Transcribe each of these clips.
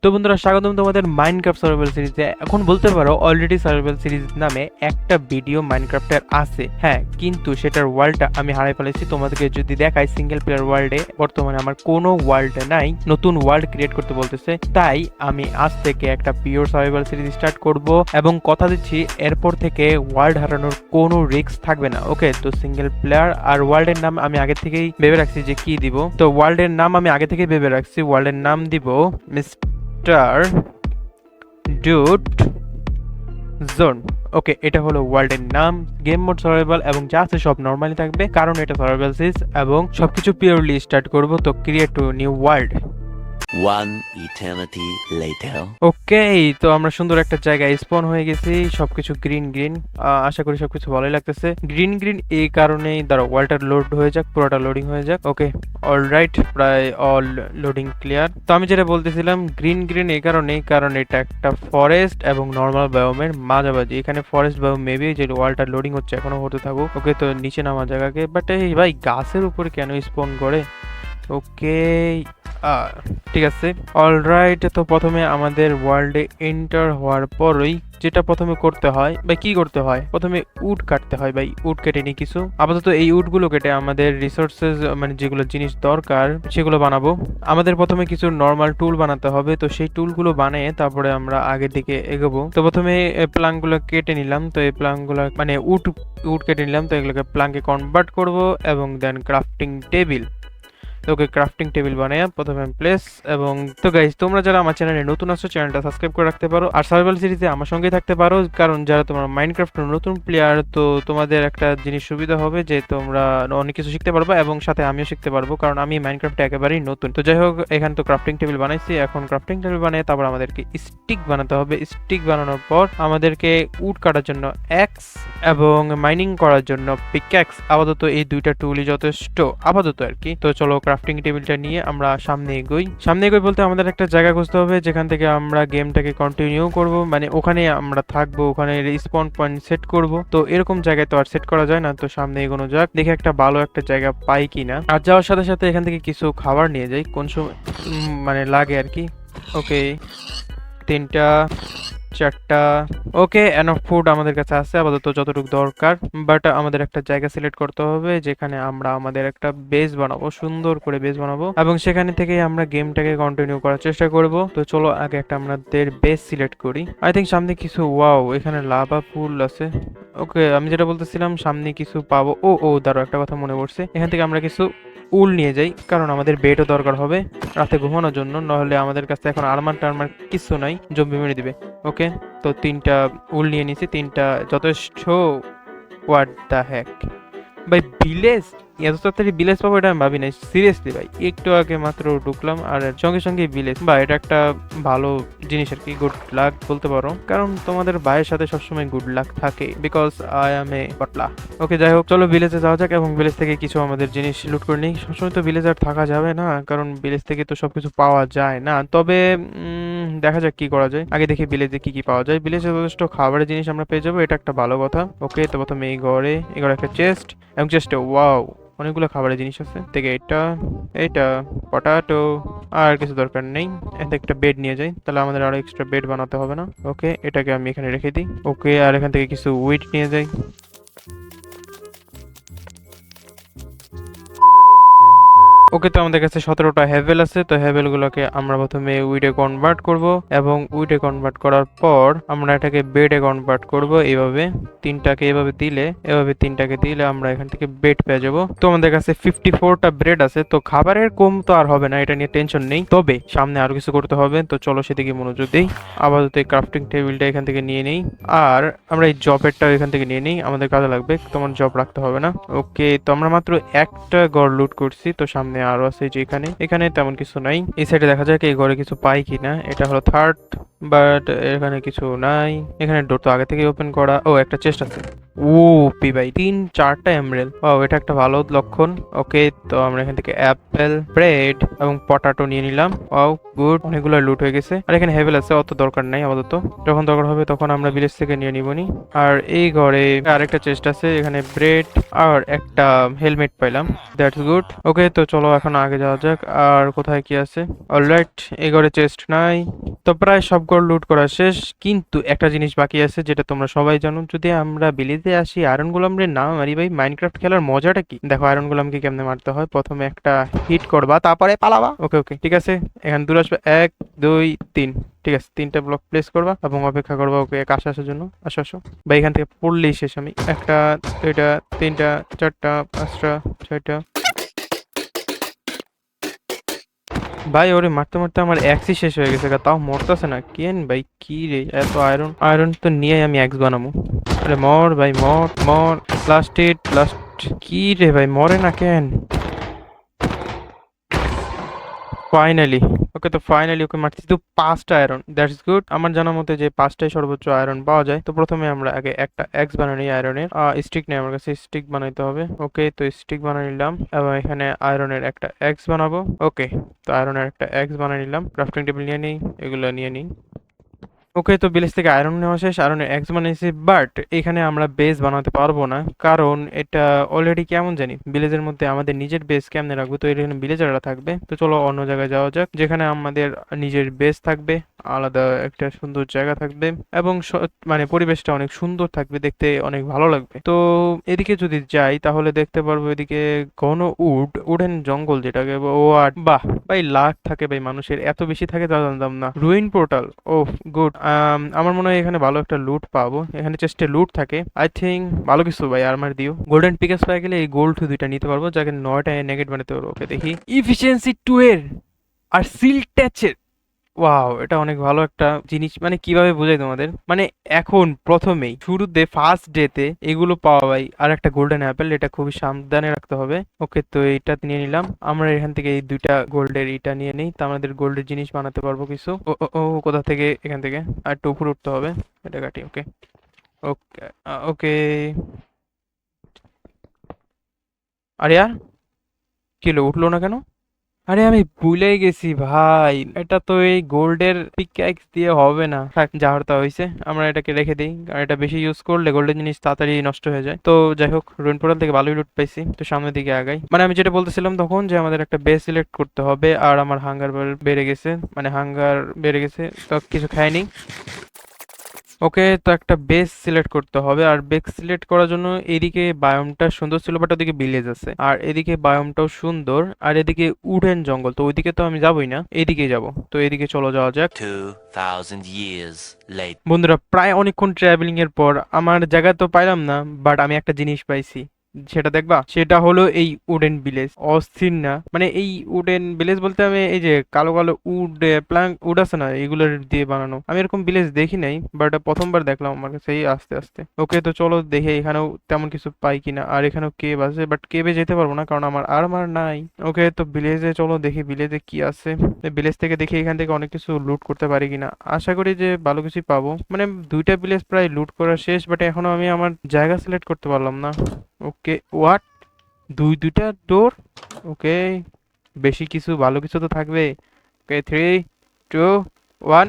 তো বন্ধুরা, স্বাগতম তোমাদের মাইনক্রাফট সার্ভাইভাল সিরিজে। এখন বলতে পারো অলরেডি সার্ভাইভাল সিরিজ নামে একটা ভিডিও মাইনক্রাফটের আছে, হ্যাঁ, কিন্তু সেটার ওয়ার্ল্ডটা আমি হারাই ফেলেছি। তোমাদেরকে যদি দেখাই, সিঙ্গেল প্লেয়ার ওয়ার্ল্ডে বর্তমানে আমার কোনো ওয়ার্ল্ডে নাই, নতুন ওয়ার্ল্ড ক্রিয়েট করতে বলতেছে। তাই আমি আজ থেকে একটা পিওর সার্ভাইভাল সিরিজ স্টার্ট করব এবং কথা দিচ্ছি এরপর থেকে ওয়ার্ল্ড হারানোর কোনো রিস্ক থাকবে না। ওকে, তো সিঙ্গেল প্লেয়ার আর ওয়ার্ল্ডের নাম আমি আগে থেকেই ভেবে রাখছি যে কি দিব। তো ওয়ার্ল্ডের নাম আমি আগে থেকেই ভেবে রাখছি, ওয়ার্ল্ডের নাম দিব ডুট জোন। ওকে, এটা হলো ওয়ার্ল্ডের নাম। গেম মোড সার্ভাইভাল এবং যা আছে সব নর্মালি থাকবে, কারণ এটা সার্ভাইভাল সিরিজ এবং সবকিছু পিওরলি স্টার্ট করব। তো create two new world. One eternity later. ওকে, তো আমরা সুন্দর একটা জায়গায় স্পন হয়ে গেছি, সবকিছু গ্রিন গ্রিন। আশা করি সবকিছু ভালোই লাগতেছে। গ্রিন গ্রিন এই কারণেই দাঁড়াও, ওয়ালটা লোড হয়ে যাক, পুরোটা লোডিং হয়ে যাক। ওকে, অলরাইট, প্রায় অল লোডিং ক্লিয়ার। তো আমি যেটা বলতেছিলাম, গ্রিন গ্রিন এই কারণেই, কারণ এটা একটা ফরেস্ট এবং নর্মাল বায়োমের মাঝামাঝি। এখানে ফরেস্ট বায়োম মেবি যে ওয়ালটা লোডিং হচ্ছে এখনো হতে থাকুক। ওকে, তো নিচে নামা জায়গাকে, বাট এই ভাই গাছের উপরে কেন স্পন করে? ওকে, ঠিক আছে, অলরাইট। তো প্রথমে আমাদের ওয়ার্ল্ডে এন্টার হওয়ার পরই যেটা প্রথমে করতে হয় বা কি করতে হয়, প্রথমে উড কাটতে হয়। ভাই উড কেটে নি কিছু, আপাতত এই উডগুলো কেটে আমাদের রিসোর্সেস মানে যেগুলো জিনিস দরকার সেগুলো বানাবো। আমাদের প্রথমে কিছু নর্মাল টুল বানাতে হবে, তো সেই টুলগুলো বানিয়ে তারপরে আমরা আগের দিকে এগোবো। তো প্রথমে প্লাঙ্কগুলো কেটে নিলাম, তো এই প্লাঙ্কগুলো মানে উড কেটে নিলাম, তো এগুলোকে প্লাঙ্কে কনভার্ট করব এবং দেন ক্রাফটিং টেবিল। ওকে, ক্রাফটিং টেবিল বানায় প্রথমে প্লেস। এবং তো গাইজ, তোমরা যারা আমার চ্যানেলে নতুন আছো, চ্যানেলটা সাবস্ক্রাইব করে রাখতে পারো আর সার্ভাইভাল সিরিজে আমার সঙ্গে থাকতে পারো, কারণ যারা তোমরা মাইনক্রাফটের নতুন প্লেয়ার, তো তোমাদের একটা জিনিস সুবিধা হবে যে তোমরা অনেক কিছু শিখতে পারবে এবং সাথে আমিও শিখতে পারবো, কারণ আমি মাইনক্রাফটে একেবারেই নতুন। তো যাই হোক, এখানে তো ক্রাফটিং টেবিল বানাইছি। এখন ক্রাফটিং টেবিল বানিয়ে তারপর আমাদেরকে স্টিক বানাতে হবে। স্টিক বানানোর পর আমাদেরকে উড কাটার জন্য এক্স এবং মাইনিং করার জন্য পিক্যাক্স। আপাতত এই দুইটা টুলই যথেষ্ট আপাতত আর কি। তো চলো ক্রাফটিং টেবিলটা নিয়ে আমরা সামনে এগোই। বলতে আমাদের একটা জায়গা খুঁজতে হবে যেখান থেকে আমরা গেমটাকে কন্টিনিউ করব, মানে ওখানে আমরা থাকবো, ওখানে রিস্পন পয়েন্ট সেট করব। তো এরকম জায়গায় তো আর সেট করা যায় না, তো সামনে এগোনো যাক, দেখে একটা ভালো একটা জায়গা পাই কিনা। আর যাওয়ার সাথে সাথে এখান থেকে কিছু খাবার নিয়ে যাই, কোন সময় মানে লাগে আর কি। ওকে, 3টা 4টা। ওকে, এনফ ফুড আমাদের কাছে আছে আপাতত যতটুকু দরকার, বাট আমাদের একটা জায়গা সিলেক্ট করতে হবে যেখানে আমরা আমাদের একটা বেস বানাবো, সুন্দর করে বেস বানাবো এবং সেখানে থেকে আমরা গেমটাকে কন্টিনিউ করার চেষ্টা করব। তো চলো আগে একটা আমাদের বেস সিলেক্ট করি। আই থিঙ্ক সামনে কিছু, ওয়াও, এখানে লাভা ফুল আছে। ওকে, আমি যেটা বলতেছিলাম, সামনে কিছু পাবো। ও দাঁড়াও, একটা কথা মনে পড়ছে, এখান থেকে আমরা কিছু উল নিয়ে যাই, কারণ আমাদের বেডও দরকার হবে রাতে ঘুমানোর জন্য, নাহলে আমাদের কাছে এখন আর্মার টার্মার কিছু নাই, জম্বি মেরে দিবে। ওকে, তো 3টা উল নিয়ে নিছি, 3টা যথেষ্ট। হোয়াট দ্য হ্যাক ভাই, ভিলেজ এত তাড়াতাড়ি ভিলেজ পাবো এটা আমি ভাবি নাই, সিরিয়াসলি ভাই। একটু আগে মাত্র ঢুকলাম আর সঙ্গে সঙ্গে ভিলেজ, বা এটা একটা ভালো জিনিস আর কি, গুড লাক বলতে পারো, কারণ তোমাদের ভাইয়ের সাথে সবসময় গুড লাক থাকে, বিকজ আই এম এ বটলা। ওকে, যাই হোক, চলো ভিলেজে যাওয়া যাক এবং ভিলেজ থেকে কিছু আমাদের জিনিস লুট করে নিই। সবসময় তো ভিলেজ আর থাকা যাবে না, কারণ ভিলেজ থেকে তো সবকিছু পাওয়া যায় না, তবে দেখা যাক কি করা যায়। আগে দেখি ভিলেজে কি কি পাওয়া যায়। ভিলেজে যথেষ্ট খাবারের জিনিস আমরা পেয়ে যাবো, এটা একটা ভালো কথা। ওকে, তো প্রথমে এই ঘরে একটা চেস্ট এবং চেস্টে ওয়াও অনেকগুলো খাবারের জিনিস আছে। থেকে এটা পটাটো, আর কিছু দরকার নেই। এতে একটা বেড নিয়ে যাই, তাহলে আমাদের আরো এক্সট্রা বেড বানাতে হবে না। ওকে, এটাকে আমি এখানে রেখে দিই। ওকে, আর এখান থেকে কিছু উইট নিয়ে যাই। ওকে, তো আমাদের কাছে 17টা হেভেল আছে, তো হেভেল গুলোকে আমরা প্রথমে উইডে কনভার্ট করব এবং উইডে কনভার্ট করার পর আমরা এটাকে বেডে কনভার্ট করব। এইভাবে 3টাকে এভাবে দিলে আমরা এখান থেকে বেড পেয়ে যাবো। তো আমাদের কাছে 54টা ব্রেড আছে, তো খাবারের কম তো আর হবে না, এটা নিয়ে টেনশন নেই, তবে সামনে আরো কিছু করতে হবে। তো চলো সেদিকে মনোযোগ দিই। আপাতত এই ক্রাফটিং টেবিলটা এখান থেকে নিয়ে নেই, আর আমরা এই জবেরটা এখান থেকে নিয়ে নেই, আমাদের কাজে লাগবে, তোমার জব রাখতে হবে না। ওকে, তো আমরা মাত্র একটা ঘর লুট করছি, তো সামনে আরো আছে যে এখানে তেমন কিছু নাই। এই সাইডে দেখা যাক এই ঘরে কিছু পাই কিনা। এটা হলো থার্ড বাট এখানে কিছু নাই। এখানে ডোর তো আগে থেকে ওপেন করা। ও, একটা চেস্ট আছে। ও পি ভাই, 3-4টা এমরেল। ও, এটা একটা ভালো লক্ষণ। ওকে, তো আমরা এখান থেকে অ্যাপেল, ব্রেড এবং পটাটো নিয়ে নিলাম। ও গুড, অনেকগুলো লুট হয়ে গেছে। আর এখানে হেভেল আছে, অত দরকার নাই আপাতত। যখন দরকার হবে তখন আমরা ভিলেজ থেকে নিয়ে নিবনি। আর এই ঘরে আরেকটা চেস্ট আছে, এখানে ব্রেড আর একটা হেলমেট পাইলাম। That's good. ওকে, তো চলো এখন আগে যাওয়া যাক। আর কোথায় কি আছে? অলরাইট, এই ঘরে চেস্ট নাই। তো প্রায় সব ঘর লুট করা শেষ, কিন্তু একটা জিনিস বাকি আছে যেটা তোমরা সবাই জানো। যদি আমরা বিলিতে আসি, আয়রন গোলামরে না মারি ভাই, মাইনক্রাফট খেলার মজাটা কি? দেখো আয়রন গোলামকে কেমনে মারতে হয়। প্রথমে একটা হিট করবা, তারপরে পালাবা। ওকে ওকে, ঠিক আছে। এখানে দূর আসবে 1 2 3। ঠিক আছে, 3টা ব্লক প্লেস করবা এবং অপেক্ষা করবা ওকে কাছে আসার জন্য। আসো আসো ভাই, এখান থেকে পড়লেই শেষ আমি। 1টা 2টা 3টা 4টা 5টা 6টা। ভাই ওরে মারতে মারতে আমার এক্সই শেষ হয়ে গেছে গা, তাও মরতেছে না কেন ভাই? কি রে, এত আয়রন! আয়রন তো নিয়ে আমি এক্স বানাবো। আরে মর ভাই, মর মর। Last hit, last. কি রে ভাই, মরে না কেন? ফাইনালি। ওকে, তো ফাইনালি ওকে মারছি তো 5টা আয়রন। That's good. আমার জানা মতে যে 5টাই সর্বোচ্চ আয়রন পাওয়া যায়। তো প্রথমে আমরা আগে একটা এক্স বানিয়ে নিই আয়রনের। স্টিক নেই আমার কাছে, স্টিক বানাইতে হবে। ওকে, তো স্টিক বানিয়ে নিলাম এবং এখানে আয়রনের একটা এক্স বানাবো। ওকে, তো আয়রনের একটা এক্স বানিয়ে নিলাম। ক্রাফটিং টেবিল নিয়ে নিই, এগুলো নিয়ে নিই। ওকে, তো ভিলেজ থেকে আয়রন নেওয়া শেষ, আয়রনের এক্স বানিয়েছি। বাট এখানে আমরা বেস বানাতে পারবো না, কারণ এটা অলরেডি কেমন জানি ভিলেজের মধ্যে আমাদের নিজের বেস কেমনে রাখবো? তো এখানে ভিলেজাররা থাকবে। তো চলো অন্য জায়গায় যাওয়া যাক, যেখানে আমাদের নিজের বেস থাকবে, আলাদা একটা সুন্দর জায়গা থাকবে এবং মানে পরিবেশটা অনেক সুন্দর থাকবে, দেখতে অনেক ভালো লাগবে। তো এদিকে যদি যাই তাহলে দেখতে পারবো এদিকে ঘন উডেন জঙ্গল, যেটাকে ও আর বাহ ভাই, লাখ থাকে ভাই মানুষের, এত বেশি থাকে তা জানতাম না। রুইন পোর্টাল, ও গুড। আমার মনে হয় এখানে ভালো একটা লুট পাবো। এখানে চেস্টে লুট থাকে আই থিঙ্ক। ভালো কিছু ভাই আরমার দিও। গোল্ডেন পিকেস পাই গেলে এই গোল্ড 2টা নিতে পারবো, যাকে 9টা নেগেট বানাতে পারবো। ওকে, দেখি ইফিসিয়েন্সি 2 এর আর সিল ট্যাচের। ওয়াও, এটা অনেক ভালো একটা জিনিস। মানে কিভাবে বোঝাই তোমাদের, মানে এখন প্রথমেই শুরুতে ফার্স্ট ডেতে এগুলো পাওয়া ভাই। আর একটা গোল্ডেন অ্যাপেল, এটা খুবই সাবধানে রাখতে হবে। ওকে, তো এইটা নিয়ে নিলাম। আমরা এখান থেকে এই 2টা গোল্ডের এটা নিয়ে নিই, তো আমাদের গোল্ডের জিনিস বানাতে পারবো কিছু। ও ও ও, কোথা থেকে? এখান থেকে। আর একটু উপরে উঠতে হবে, এটা কাটি। ওকে ওকে ওকে। আরে ইয়ার, কি হলো, উঠলো না কেন? আরে আমি ভুলেই গেছি ভাই, এটা তো এই গোল্ডের পিকঅ্যাক্স দিয়ে হবে না। থাক, যা হওয়ার তা হয়েছে। আমরা এটাকে রেখে দিই, কারণ এটা বেশি ইউজ করলে গোল্ডের জিনিস তাড়াতাড়ি নষ্ট হয়ে যায়। তো যাই হোক, রুইন পোর্টাল থেকে ভালোই লুট পাইছি। তো সামনের দিকে আগাই। মানে আমি যেটা বলতেছিলাম তখন, যে আমাদের একটা বেস সিলেক্ট করতে হবে। আর আমার হাঙ্গার বেড়ে গেছে, মানে হাঙ্গার বেড়ে গেছে, তো কিছু খাইনি। ওকে, তো একটা বেস সিলেক্ট করতে হবে। আর বেস সিলেক্ট করার জন্য এদিকে বায়োমটা সুন্দর ছিল, বাট ওদিকে ভিলেজ আছে। আর এদিকে বায়োমটাও সুন্দর, আর এদিকে উডেন জঙ্গল। তো ওইদিকে তো আমি যাবোই না, এদিকে যাব। তো এদিকে চলো যাওয়া যাক। 2000 years later. বন্ধুরা, প্রায় অনেকক্ষণ ট্রাভেলিং এর পর আমার জায়গা তো পাইলাম না, বাট আমি একটা জিনিস পাইছি। সেটা দেখবা, সেটা হলো এই উডেন ভিলেজ। অস্থির না? মানে এই উডেন ভিলেজ বলতে আমি এই যে কালো কালো উড, প্ল্যাঙ্ক উড আছে না, এগুলোর দিয়ে বানানো। আমি এরকম ভিলেজ দেখি নাই, বাট প্রথমবার দেখলাম আমার কাছে এই আস্তে আস্তে। ওকে, তো চলো দেখি এখানেও তেমন কিছু পাই কিনা। আর এখানেও কেভ আছে, বাট কেভে যেতে পারবো না কারণ আমার আর্মার নাই। ওকে, তো ভিলেজে চলো দেখি ভিলেজে কি আছে। ভিলেজ থেকে দেখি এখান থেকে অনেক কিছু লুট করতে পারি কিনা। আশা করি যে ভালো কিছুই পাবো। মানে 2টা ভিলেজ প্রায় লুট করা শেষ, বাট এখনো আমি আমার জায়গা সিলেক্ট করতে পারলাম না। ওকে, হোয়াট? 2টা ডোর? ওকে, বেশি কিছু ভালো কিছু তো থাকবে। ওকে, 3 2 1।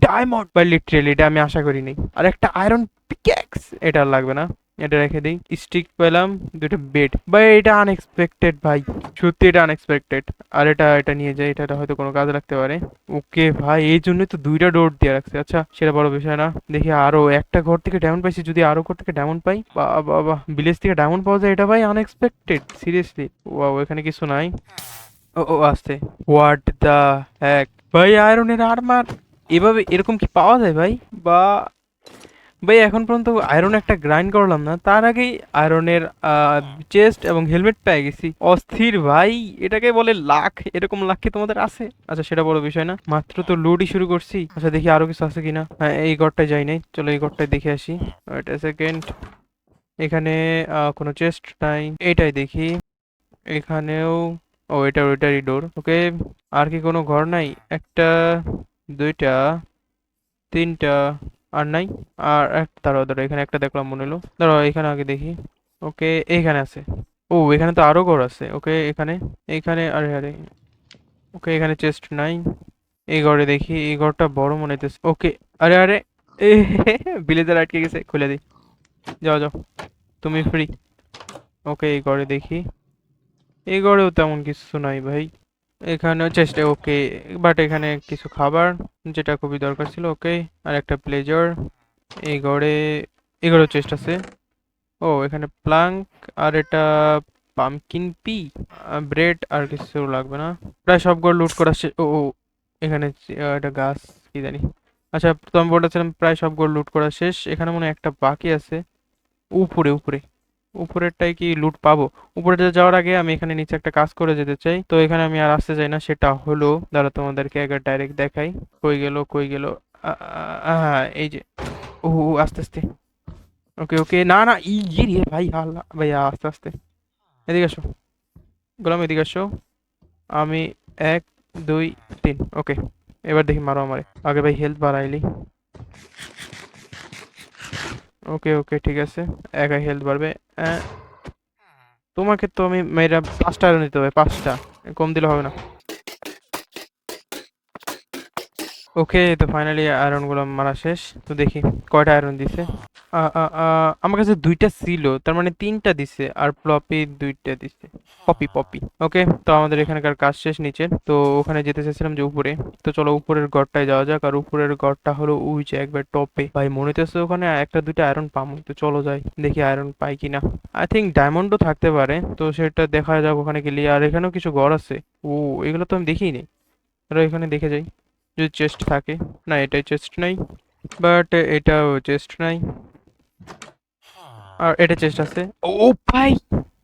ডায়মন্ড! বা লিটারেলি এটা আমি আশা করিনি। আর একটা আয়রন পিক্যাক্স, এটা আর লাগবে না, এটা রেখে দিই। স্টিক পেলাম, 2টা বেড। ভাই এটা আনএক্সপেক্টেড ভাই, সত্যি এটা আনএক্সপেক্টেড। আর এটা নিয়ে যাই, এটা হয়তো কোনো কাজে লাগতে পারে। ওকে ভাই, এই জন্যই তো 2টা ডোর দিয়ে রাখছে। আচ্ছা, সেটা বড় বিষয় না। দেখি আরো একটা ঘর থেকে ডায়মন্ড পাইছি, যদি আরো ঘর থেকে ডায়মন্ড পাই। বাবা, ভিলেজ থেকে ডায়মন্ড পাওয়া যায়, এটা ভাই আনএক্সপেক্টেড সিরিয়াসলি। ওয়াও, এখানে কিছু নাই। ও ও, আসতে। হোয়াট দা হ্যাক ভাই, আয়রনের আর্মার এভাবে এরকম কি পাওয়া যায় ভাই? বা ভাই, এখন পর্যন্ত আয়রন একটা গ্রাইন্ড করলাম না, তার আগেই আয়রনের চেস্ট এবং হেলমেট পেয়ে গেছি। অস্থির ভাই, এটাকে বলে লাক। এরকম লাক কি তোমাদের আছে? আচ্ছা, সেটা বড় বিষয় না, মাত্র তো লুটই শুরু করছি। আচ্ছা, দেখি আরো কিছু আছে কিনা। হ্যাঁ, এই ঘরটায় যাই নাই, চলো এই ঘরটায় দেখে আসি। Wait second. এখানে কোনো চেস্ট নাই, এইটাই দেখি। এখানেও, ও এটা ওইটারই ডোর। ওকে, আর কি কোনো ঘর নাই? একটা দুইটা, তিনটা, আর নাই। আর একটা, দাঁড়াও দাঁড়াও, এখানে একটা দেখলাম মনে হলো, দাঁড়াও এখানে আগে দেখি। ওকে, এইখানে আছে। ও, এখানে তো আরো ঘর আছে। ওকে, এখানে, এখানে, আরে আরে, ওকে এখানে চেস্ট নাই। এই ঘরে দেখি, এই ঘরটা বড় মনে হইতেছে। ওকে, আরে আরে, এ ভিলেজার আটকে গেছে, খুলে দিই। যাও যাও, তুমি ফ্রি। ওকে, এই ঘরে দেখি, এই ঘরেও তেমন কিছু নাই ভাই। এখানেও চেষ্টা, ওকে, বাট এখানে কিছু খাবার যেটা খুবই দরকার ছিল। ওকে, আর একটা প্লেজার। এই ঘরে, এই ঘরেও চেষ্টা আছে। ও, এখানে প্লাঙ্ক, আর এটা পামকিন পি, ব্রেড, আর কিছু লাগবে না। প্রায় সব ঘর লুট করা শেষ। ও ও, এখানে একটা গাছ, কি জানি। আচ্ছা, তো আমি বলতেছিলাম প্রায় সব ঘর লুট করা শেষ, এখানে মনে হয় একটা বাকি আছে। উপরে উপরে, উপরেরটাই কি লুট পাবো? উপরে যাওয়ার আগে আমি এখানে নিচে একটা কাজ করে যেতে চাই, তো এখানে আমি আর আসতে চাই না। সেটা হলো, দাঁড়া তোমাদেরকে একবার ডাইরেক্ট দেখাই। কই গেল, কই গেল? হ্যাঁ, এই যে। ও ও, আস্তে আস্তে। ওকে ওকে, না না, ই রে ভাই, আল্লাহ ভাইয়া, আস্তে আস্তে। এদিকে আসো, গোলাম এদিকে আসো। আমি এক, দুই, তিন। ওকে, এবার দেখি, মারো আমারে আগে ভাই, হেলথ বাড়াইলি। ওকে ওকে, ঠিক আছে, একাই হেলথ বাড়বে। আহ, তোমাকে তো আমি মেয়েরা 5টা আয়রন দিতে হবে, 5টা, কম দিলে হবে না। ওকে, তো ফাইনালি আয়রন গুলো মারা শেষ। তো দেখি কয়টা আয়রন দিছে। আমার কাছে 2টা ছিল, তার মানে 3টা দিছে, আর ফ্লপি 2টা দিছে। Poppy poppy. ওকে, তো আমাদের এখানকার কাজ শেষ নিচে, তো ওখানে যেতে চাইছিলাম যে উপরে। তো চলো উপরের ঘরটায় যাওয়া যাক, আর উপরের ঘরটা হলো ওই যে একবার টপে। ভাই মনে হইতেছে ওখানে একটা দুইটা আয়রন পাবো, তো চলো যাই দেখি আয়রন পাই কিনা। আই থিঙ্ক ডায়মন্ডও থাকতে পারে, তো সেটা দেখা যাক ওখানে গেলে। আর এখানেও কিছু ঘর আছে। ও, এগুলো তো আমি দেখিনি। আর এখানে দেখে যাই যদি চেস্ট থাকে। না, এটাই চেস্ট নাই, বাট এটাও চেস্ট নাই। আর এটা চেস্ট আছে। ও ভাই,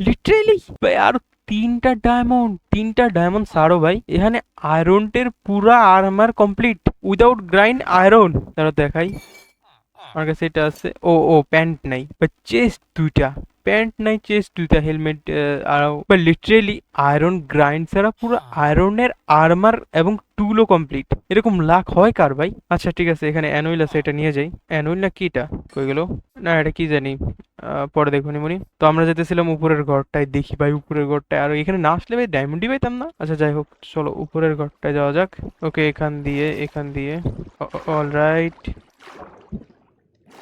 লিটারেলি ভাই, আর 3টা ডায়মন্ড ছাড়ো ভাই, এখানে আয়রনের পুরা armour complete without grind iron. তারা দেখাই, আমার কাছে এটা আছে। ও ও, প্যান্ট নাই বা চেস্ট 2টা, প্যান্ট নাই, চেস্ট 2টা, হেলমেট আর লিটারেলি আয়রন গ্রাইন্ড ছাড়া পুরো আয়রনের আর্মার এবং টুলও কমপ্লিট। এরকম লাক হয় কার ভাই? আচ্ছা ঠিক আছে, এখানে অ্যানুইল আছে, এটা নিয়ে যাই। অ্যানুইল না কি এটা, কই গেল? না, এটা কি জানি, পরে দেখো নিমুনি। তো আমরা যেতেছিলাম উপরের ঘরটায়, দেখি ভাই উপরের ঘরটায়, আর এখানে না আসলে ভাই ডায়মন্ডই পাইতাম না। আচ্ছা যাই হোক, চলো উপরের ঘরটায় যাওয়া যাক। ওকে, এখান দিয়ে, এখান দিয়ে। অলরাইট,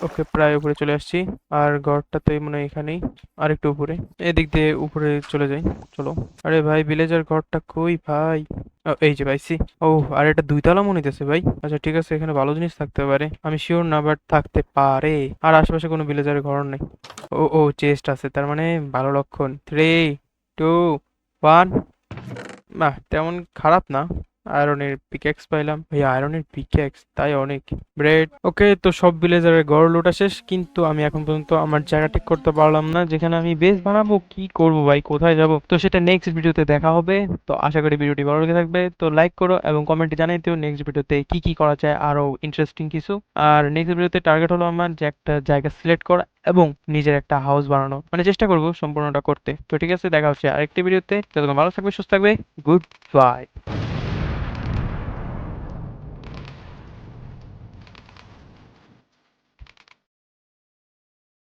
ওকে, প্রায় উপরে চলে আসছি। আর ঘরটা তো মনে হয় এখানেই, আর একটু উপরে, এদিক দিয়ে উপরে চলে যাই। চলো। আরে ভাই, ভিলেজার ঘরটা কই ভাই? ও, এই যে পাইছি। ও, আর এটা 2 তলা মনে হইতেছে ভাই। আচ্ছা ঠিক আছে, এখানে ভালো জিনিস থাকতে পারে, আমি শিওর না, বাট থাকতে পারে। আর আশেপাশে কোনো ভিলেজারের ঘর নেই। ও ও, চেস্ট আছে, তার মানে ভালো লক্ষণ। 3, 2, 1। না, তেমন খারাপ না। আয়রনের পিকেক্স পাইলাম ভাই, আয়রনের পিকেক্স তাই অনেক। ব্রেড। ওকে, তো সব ভিলেজারের গড় লুটা শেষ, কিন্তু আমি এখন পর্যন্ত আমার জায়গা ঠিক করতে পারলাম না যেখানে আমি বেস বানাবো। কি করব ভাই, কোথায় যাব? তো সেটা নেক্সট ভিডিওতে দেখা হবে। তো আশা করি ভিডিওটি ভালো লেগে থাকবে, তো লাইক করো এবং কমেন্টে জানাই দিও নেক্সট ভিডিওতে কি কি করা যায়, আরো ইন্টারেস্টিং কিছু। আর নেক্সট ভিডিওতে টার্গেট হলো আমার যে একটা জায়গা সিলেক্ট করা এবং নিজের একটা হাউস বানানো, মানে চেষ্টা করব সম্পূর্ণটা করতে। তো ঠিক আছে, দেখা হচ্ছে আরেকটি ভিডিওতে। ততক্ষণ ভালো থাকবে, সুস্থ থাকবে। Good bye.